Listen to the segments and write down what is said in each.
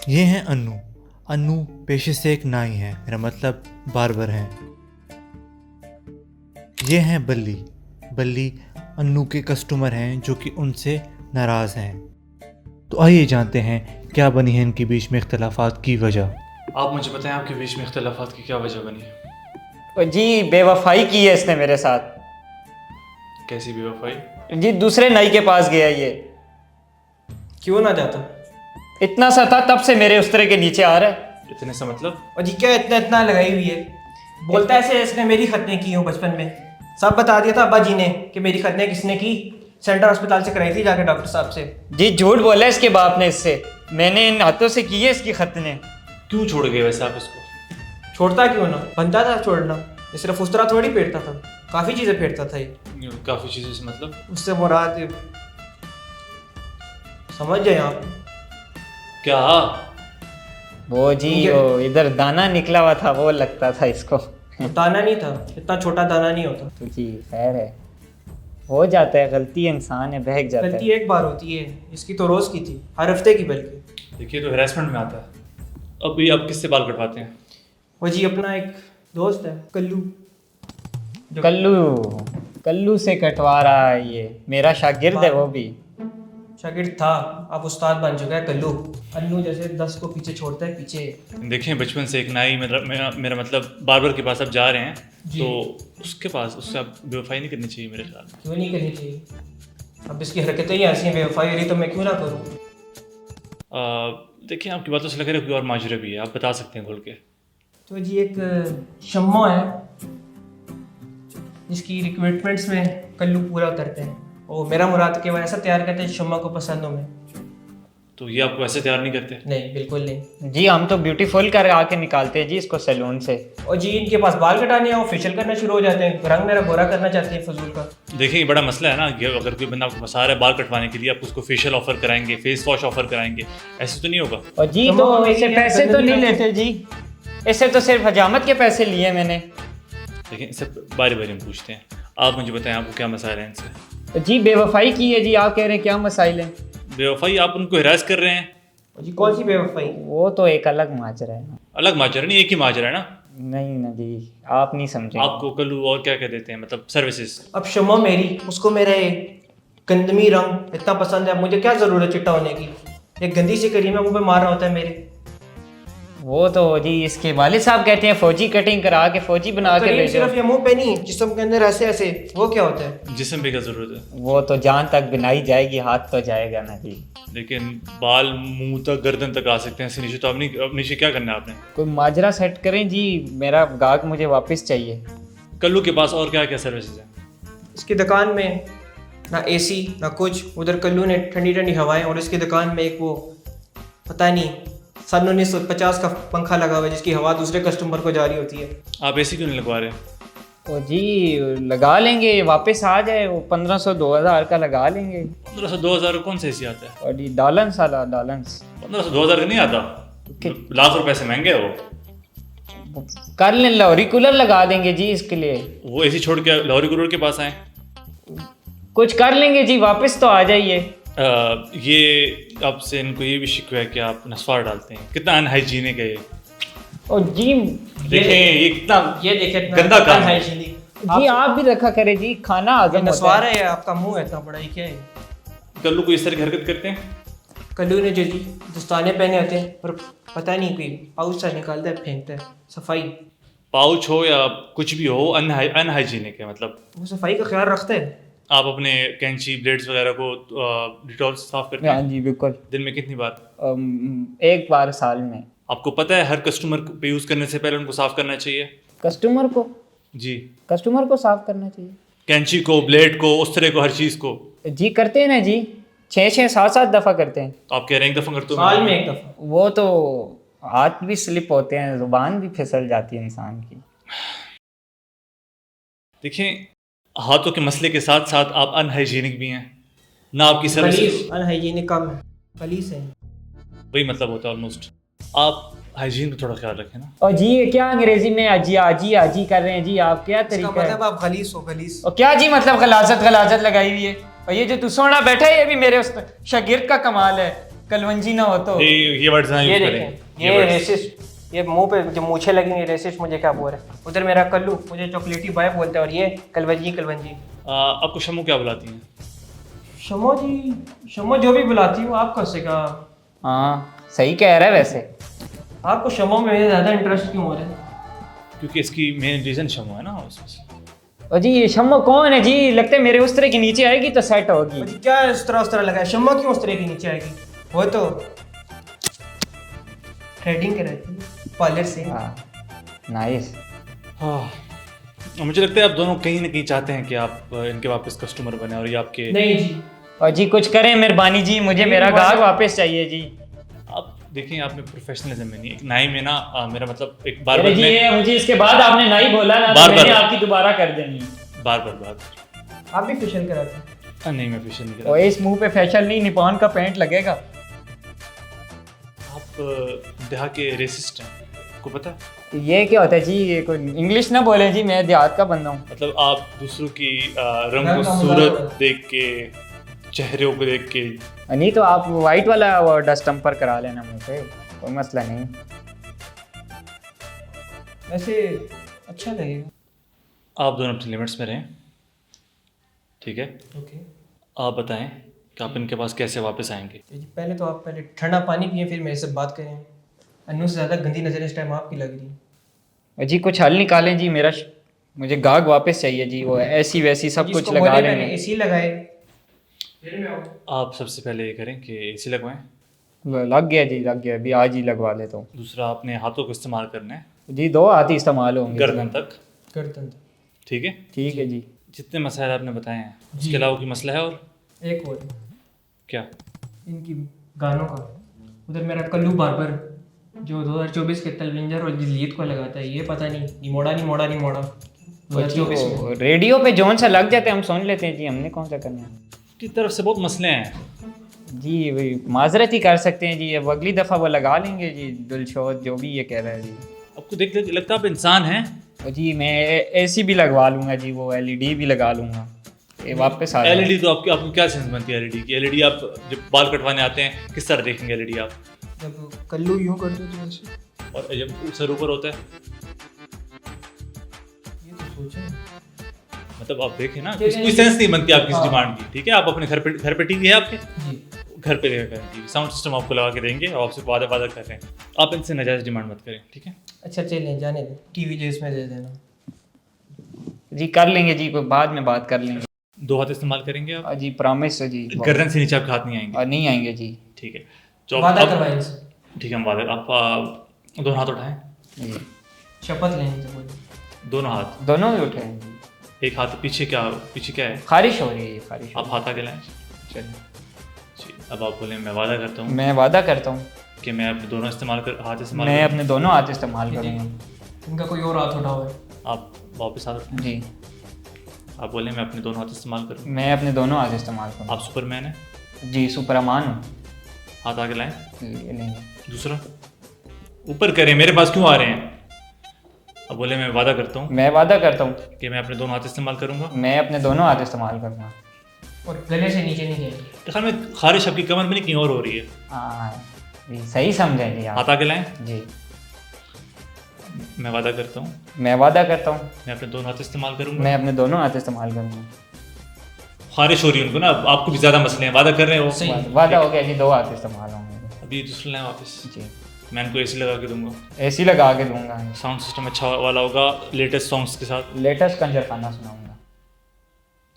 ये हैं अन्नू। अन्नू पेशे से एक नाई है, मेरा मतलब बार्बर हैं। ये हैं बल्ली। बल्ली अन्नू के कस्टमर हैं जो कि उनसे नाराज़ हैं। तो आइए जानते हैं क्या बनी है इनके बीच में इख्तलाफात की वजह। आप मुझे बताएं आपके बीच में इख्तलाफात की क्या वजह बनी है? और जी बेवफाई की है इसने मेरे साथ। कैसी बेवफाई? जी दूसरे नाई के पास गया ये। क्यों ना जाता? इतना सा था तब से मेरे उस्तरे के नीचे आ रहा है। इतने से मतलब? और जी क्या इतना इतना लगाई हुई है? बोलता है ऐसे इसने मेरी खतने की हूँ बचपन में। सब बता दिया था अब्बा जी ने कि मेरी खतने किसने की। सेंट्रल अस्पताल से कराई थी जाके डॉक्टर साहब से। जी झूठ बोला इसके बाप ने इससे। मैंने इन हाथों से की है इसकी खतने। क्यों छोड़ गए वैसे आप इसको? छोड़ता क्यों ना, बनता था छोड़ना। ये सिर्फ उस तरह थोड़ी फेरता था, काफ़ी चीज़ें फेरता था ये। काफ़ी चीज़ों से मतलब? उससे मुराद समझ जाए आप। क्या? वो जी वो इधर दाना निकला हुआ था वो लगता था इसको। दाना नहीं था, इतना छोटा दाना नहीं होता। तो जी खैर है, हो जाता है, गलती इंसान है, बहक जाता गलती है। एक बार होती है, इसकी तो रोज़ की थी, हर हफ्ते की बल्कि। देखिए तो हरासमेंट में आता है। अभी आप किससे बाल कटवाते हैं? वो जी अपना एक दोस्त है कल्लू। कल्लू कल्लू से कटवा रहा है ये, मेरा शागिर्द है वो भी। शागिर्द था, अब उस्ताद बन चुका है कल्लू। अन्नू जैसे 10 को पीछे छोड़ता है पीछे। देखें बचपन से एक नाई मेरा मतलब बार्बर के पास आप जा रहे हैं तो उसके पास उससे आप बेवफाई नहीं करनी चाहिए मेरे ख्याल में। क्यों नहीं करनी चाहिए? अब इसकी हरकतें ही ऐसी हैं बेवफाई वाली, तो मैं क्यों ना करूँ? देखिए आपकी बातों से लग रहा है कोई और माजरा भी है, आप बता सकते हैं खोल के। तो जी एक शम्मो है जिसकी रिक्रूटमेंट्स में कल्लू पूरा उतरते हैं। और मेरा मुराद के वो ऐसा तैयार करते हैं शम्मा को पसंद हो मैं। तो ये आपको ऐसे तैयार नहीं करते? नहीं बिल्कुल नहीं। जी हम तो ब्यूटीफुल कर आके निकालते हैं जी इसको सैलून से। और जी इनके पास बाल कटाने और फेशियल करना शुरू हो जाते हैं, रंग मेरा गोरा करना चाहते हैं फजूल का। देखिए ये बड़ा मसला है ना, ये अगर कोई बंदा आपको फंसा रहा है बाल कटवाने के लिए, आप उसको फेशियल ऑफर कराएंगे, फेस वॉश ऑफर कराएंगे, ऐसे तो नहीं होगा। और जी तो इससे पैसे तो नहीं लेते जी, इससे तो सिर्फ हजामत के पैसे लिए मैंने। लेकिन इससे बारी बारी हम पूछते हैं, आप मुझे बताएं आपको क्या मसाइल है इनसे? जी बेवफाई की है जी, आप कह रहे हैं क्या मसाइल हैं? बेवफाई? आप उनको हिरास कर रहे हैं। और जी कौन सी बेवफाई? वो तो एक अलग माजरा है। अलग माजरा नहीं, एक ही माजरा है ना। नहीं ना जी, आप नहीं समझे। आपको कल्लू और क्या क्या देते हैं, मतलब सर्विसेज? अब शम्मा मेरी, उसको मेरा ये गंदमी रंग इतना पसंद है, मुझे क्या जरूरत है चिट्टा होने की? एक गंदी सी करीमा मुंह पे मार रहा होता है मेरे। वो तो जी इसके वालिद साहब कहते हैं फौजी कटिंग करा के फौजी बना के करीम ले जाओ। सिर्फ ये मुंह पे नहीं, जिस्म के अंदर ऐसे ऐसे, वो क्या होता है? जिस्म पे क्या जरूरत है? वो तो जान तक बनाई जाएगी, हाथ तो जाएगा ना जी। लेकिन बाल मुंह तक गर्दन तक आ सकते हैं, ऐसे नीचे तो अब नहीं, अब नीचे क्या करना है आपने? कोई माजरा सेट करें जी, मेरा गाहक मुझे वापस चाहिए। कल्लू के पास और क्या क्या सर्विसेज हैं? इसकी दुकान में ना एसी ना कुछ, उधर कल्लू ने ठंडी ठंडी हवाएं, और इसकी दुकान में एक वो पता नहीं सन 1950 का पंखा लगा हुआ है जिसकी हवा दूसरे कस्टमर को जारी होती है। आप एसी क्यों नहीं लगवा रहे? ओ जी लगा लेंगे, वापस आ जाए, वो 1500-2000 का लगा लेंगे। 1500-2000 कौन सा एसी आता है? और जी डॉलन्स वाला, डॉलन्स 1500-2000 का नहीं आता, लाख रुपए से महंगे है वो। कर लें, लॉरी कूलर लगा देंगे जी इसके लिए। वो एसी छोड़ के लॉरी कूलर के पास आए। कुछ कर लेंगे जी, वापस तो आ जाइए। ये आपसे इनको ये भी शिकवा है कि आप नस्वार डालते हैं, कितना अनहाइजीनिक है ये। और जी देखें ये कितना ये देखे गंदा काम है। जी आप भी रखा करें जी, खाना हजम होता नस्वार है। है, आपका मुंह है इतना बड़ा, ये क्या है? कल्लू को इस तरह की हरकत करते हैं। कल्लू ने जो जी दस्ताने पहने होते हैं और पता नहीं कोई पाउच सा निकालता है फेंकता है। सफाई, पाउच हो या कुछ भी हो, अनहाइजीनिक है। मतलब वो सफाई का ख्याल रखते हैं। आप अपने कैंची ब्लेड्स वगैरह को डिटॉल से साफ करते हाँ हैं जी बिल्कुल। दिन में कितनी बार? एक बार साल में। आपको पता है हर कस्टमर पे यूज़ करने से पहले उनको साफ करना चाहिए? कस्टमर को जी, कस्टमर को साफ करना चाहिए कैंची को, ब्लेड को, उस तरह को, हर चीज़ को। जी। करते हैं ना जी, 6-7 दफ़ा करते हैं। तो आप कह रहे हैं एक दफ़ा करते हो? साल में एक दफा। वो तो हाथ भी स्लिप होते हैं, जुबान भी फिसल जाती है इंसान की। देखिए हाथों के मसले के साथ साथ आप अनहाइजीनिक भी हैं ना, आपकी सर्विस खलीस अनहाइजीनिक कम है, खलीस है। वही मतलब होता है ऑलमोस्ट। आप हाइजीन का थोड़ा ख्याल रखें ना। और जी ये क्या अंग्रेजी में अजी आजी आजी कर रहे हैं जी, आप क्या इसका तरीका है? मतलब आप गलीस हो, गलीस। और क्या जी मतलब गलाजत लगाई हुई है? और ये जो तू सोना बैठा है ये भी मेरे उस शागिर्द का कमाल है, कलवंजी ना हो तो। ये वर्ड्स ना ये यूज देखें, करें। ये words। रेसिस्ट, ये मुंह पे जो मूछें लगेंगी रेसिस्ट मुझे क्या बोल रहा है। उधर मेरा कल्लू मुझे चॉकलेटी बॉय बोलता है, और ये कलवंजी कलवंजी। आपको शम्मू क्या बुलाती हैं? शमो जी, शमो जो भी बुलाती हूँ, आपको उससे कहा। हाँ सही कह रहा है वैसे। आपको शमो में ज़्यादा इंटरेस्ट क्यों हो रहा है? क्योंकि इसकी मेन रीजन शम्मू है ना उसमें से। और जी ये शम्मो कौन है जी? लगता है मेरे उस तरह के नीचे आएगी तो सेट होगी। मुझे क्या उस तरह लगा है? शम्मो क्यों उस तरह के नीचे आएगी? वो तो थ्रेडिंग कराती है पार्लर से। हाँ नाइस। हाँ, मुझे लगता है आप दोनों कहीं ना कहीं चाहते हैं कि आप इनके वापस कस्टमर बने और ये आपके। नहीं जी, और जी कुछ करें मेहरबानी जी, मुझे मेरा गाहक वापस चाहिए जी। आप देखिए, आप में प्रोफेशनलिज्म में नहीं, एक नाई में ना मेरा मतलब एक अरे बार जी में ये मुझे इसके बाद आपने नहीं बोला ना, तो बार-बार। मैंने आपकी दोबारा कर देनी है। बार आप भी फेशियल कराते हैं? नहीं, मैं फेशियल नहीं और करा। इस मुंह पे फैशन नहीं, निपॉन का पेंट लगेगा। आप देहात के रेसिस्ट हैं, आपको पता है? ये क्या होता है जी? ये कोई इंग्लिश ना बोले जी, मैं देहात का बंदा हूँ। मतलब आप दूसरों की रंग रंग का सूरत मजाक। देख के, चेहरों को देख के। नहीं तो आप वाइट वाला वो डस्ट टम्पर करा लेना मुझे, कोई मसला नहीं। वैसे अच्छा लगेगा। आप दोनों अपनी लिमिट्स में रहें, ठीक है? ओके। आप बताएं कि आप इनके पास कैसे वापस आएंगे। तो जी पहले तो आप पहले ठंडा पानी पिए, फिर मेरे से बात करें। अन्नू से ज़्यादा गंदी नज़र इस टाइम आपकी लग रही है। और जी कुछ हल निकालें जी, मुझे गाहक वापस चाहिए जी। वो ऐसी वैसी सब कुछ जिसको लगा बोले मैंने लेंगे। एसी लगाए, फिर मैं आऊँ। आप सबसे पहले ये करें कि एसी लगवाएं। लग गया जी, लग गया, अभी आज ही लगवा लेता हूँ दूसरा, आपने हाथों को इस्तेमाल करना है जी। 2 हाथ ही इस्तेमाल होंगे। गर्दन तक, गर्दन। ठीक है? ठीक है जी। जितने मसाइल आपने बताए हैं जी। उसके अलावा कोई मसला है? और एक और क्या? इनकी गानों का, उधर मेरा कल्लू बार्बर जो 2024 के तलविंजर और जलीत को लगाता है, ये पता नहीं मोड़ा 2024 में। वो रेडियो पे जोन सा लग जाते हैं, हम सुन लेते हैं जी, हमने कौन सा करना है की तरफ से बहुत मसले हैं जी। वही माजरत ही कर सकते हैं जी, अब अगली दफ़ा वो लगा लेंगे जी। दिलशोद जो भी ये कह रहा है जी। आपको देख लगता है आप इंसान हैं। और जी मैं एसी भी लगवा लूँगा जी, वो एलईडी भी लगा लूँगा, ये वापस आ जाएगा। एलईडी तो आपको क्या सेंस बनती है एलईडी की? एलईडी आप जब बाल कटवाने आते हैं किस तरह देखेंगे एलईडी आप? जब कल्लू यूँ करते तो ऐसे, और जब सर ऊपर होता है, ये तो सोचें। मतलब आप देखें ना, ठीक है। कोई सेंस नहीं बनती आपकी इस हाँ। डिमांड की, ठीक है? आप अपने घर पे टीवी है आपके, जी घर पे देखा करें टीवी, साउंड सिस्टम आपको लगा के देंगे और आपसे वादा कर रहे हैं। आप इनसे नाजायज़ डिमांड मत करें, ठीक है? अच्छा चलें, जाने दें, टीवी जो इसमें दे देना। जी कर लेंगे जी, कोई बाद में बात कर लेंगे। 2 हाथ इस्तेमाल करेंगे आप? जी प्रॉमिस है जी। गर्दन से नीचे आपके हाथ नहीं आएंगे, और नहीं आएंगे जी। ठीक है? तो वादा अब करवाएं इनसे, ठीक है, हम वादा, आप दोनों हाथ उठाएं, जी शपथ लेनी तो बोले। दोनों हाथ। दोनों ही उठे हैं जी। एक हाथ पीछे क्या है? खारिश हो रही है, खारिश हो आप हाथ आगे लाएं। रही है। जी, अब आप बोले मैं वादा करता हूँ मैं वादा करता हूँ कि मैं अपने दोनों हाथ इस्तेमाल मैं करूँगा। अपने दोनों हाथ इस्तेमाल करूँगा इनका कोई और हाथ उठा हुआ है। आप वापस हाथ उठाएं। जी। आप बोले मैं अपने दोनों हाथ इस्तेमाल करूँ। मैं अपने दोनों हाथ इस्तेमाल करूँगा आप सुपरमैन हैं, जी। सुपरमान हूँ। हाथ आगे लाएं। ये नहीं दूसरा, ऊपर करें, मेरे पास क्यों आ रहे हैं? अब बोले मैं वादा करता हूँ मैं वादा करता हूँ कि मैं अपने दोनों हाथ इस्तेमाल करूँगा। मैं अपने दोनों हाथ इस्तेमाल करूँगा। और गले से नीचे नहीं जाएगी। तो खैर में खारिश आपकी कमर में नहीं कहीं और हो रही है। हाँ जी, सही समझे जी आप। हाथ आगे लाएं। जी मैं वादा करता हूँ मैं वादा करता हूँ मैं अपने दोनों हाथ इस्तेमाल करूँगा। मैं अपने दोनों हाथ इस्तेमाल करूँगा। खारिश हो रही है उनको ना, अब आपको भी ज़्यादा मसले हैं, वादा कर रहे हैं वो। सही। वादा हो गया जी, 2 हाथ इस्तेमाल होंगे। अभी दूसरा लाएं वापस, जी मैं इनको एसी लगा के दूंगा। एसी लगा के दूंगा। साउंड सिस्टम अच्छा वाला होगा, लेटेस्ट सॉन्ग्स के साथ, लेटेस्ट कंजर खाना सुनाऊंगा।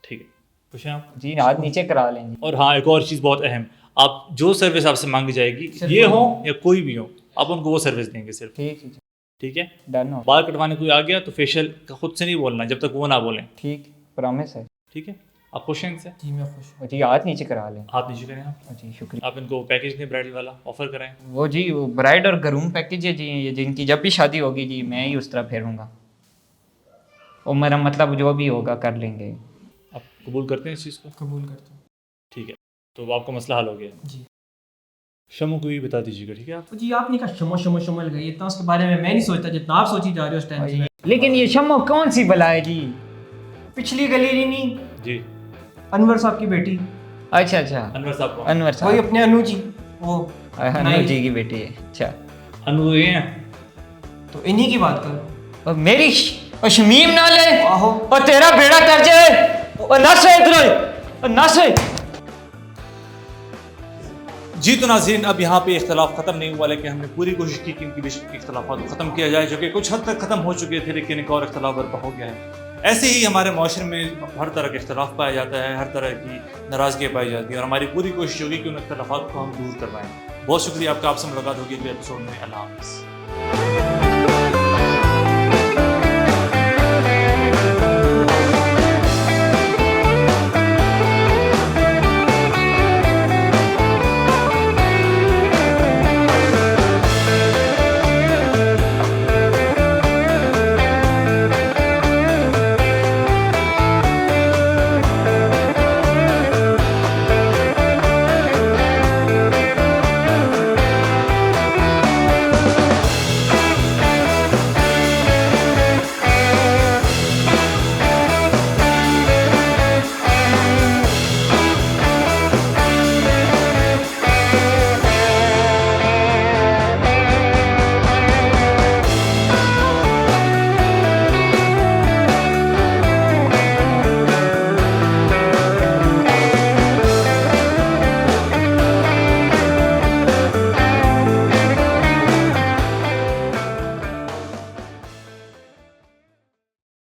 ठीक है? खुश हैं आप? जी हाथ नीचे करा लेंगे। और हाँ, एक और चीज़ बहुत अहम, आप जो सर्विस आपसे मांगी जाएगी, ये हो या कोई भी हो, आप उनको वो सर्विस देंगे सिर्फ, ठीक है जी, ठीक है? डन हो। बाल कटवाने कोई आ गया तो फेशियल का खुद से नहीं बोलना जब तक वो ना बोलें, ठीक, प्रॉमिस है। ठीक है? आप खुश हैं इनसे? जी मैं खुश हूँ। जी हाथ नीचे करा लें। हाथ नीचे करें आप। जी शुक्रिया। आप इनको पैकेज दें ब्राइडल वाला, ऑफर कराएं। वो जी वो ब्राइड और ग्रूम पैकेज है जी, ये जिनकी जब भी शादी होगी जी मैं ही उस तरह फेरूंगा। और मेरा मतलब जो भी होगा कर लेंगे। आप कबूल करते हैं इस चीज़ को? कबूल करता हूँ। ठीक है, तो आपका मसला हल हो गया। जी शमो को भी बता दीजिएगा, ठीक है आप? तो जी आपने कहा शमो शमो शमो लगाई, इतना उसके बारे में मैं नहीं सोचता जितना आप सोची जा रहे हो उस टाइम से। लेकिन ये शम्मो कौन सी बला है जी? पिछली गली नहीं, जी, अनवर साहब की बेटी, अच्छा अच्छा, अनवर साहब को। अनवर वही साहब, अपने अनु जी, वो अनु जी की बेटी है। अच्छा, अनु ये हैं? तो इन्हीं की बात करो। और मेरी और शमीम ना ले, आहो और तेरा बेड़ा कर जाए, और नस है इधर, और नस है। जी तो नाज़रीन, अब यहाँ पे इख्तलाफ ख़त्म नहीं हुआ, लेकिन हमने पूरी कोशिश की कि इनके बीच के इख्तलाफात को ख़त्म किया जाए, जो कि कुछ हद तक ख़त्म हो चुके थे, लेकिन एक और इख्तलाफ बर्पा हो गया है। ऐसे ही हमारे माशरे में हर तरह का इख्तलाफ पाया जाता है, हर तरह की नाराज़गी पाई जाती है, और हमारी पूरी कोशिश होगी कि उन इख्तलाफात को हम दूर करवाएं। बहुत शुक्रिया आपका, आपसे मुलाकात होगी अगले एपिसोड में। अल्लाह हाफ़िज़।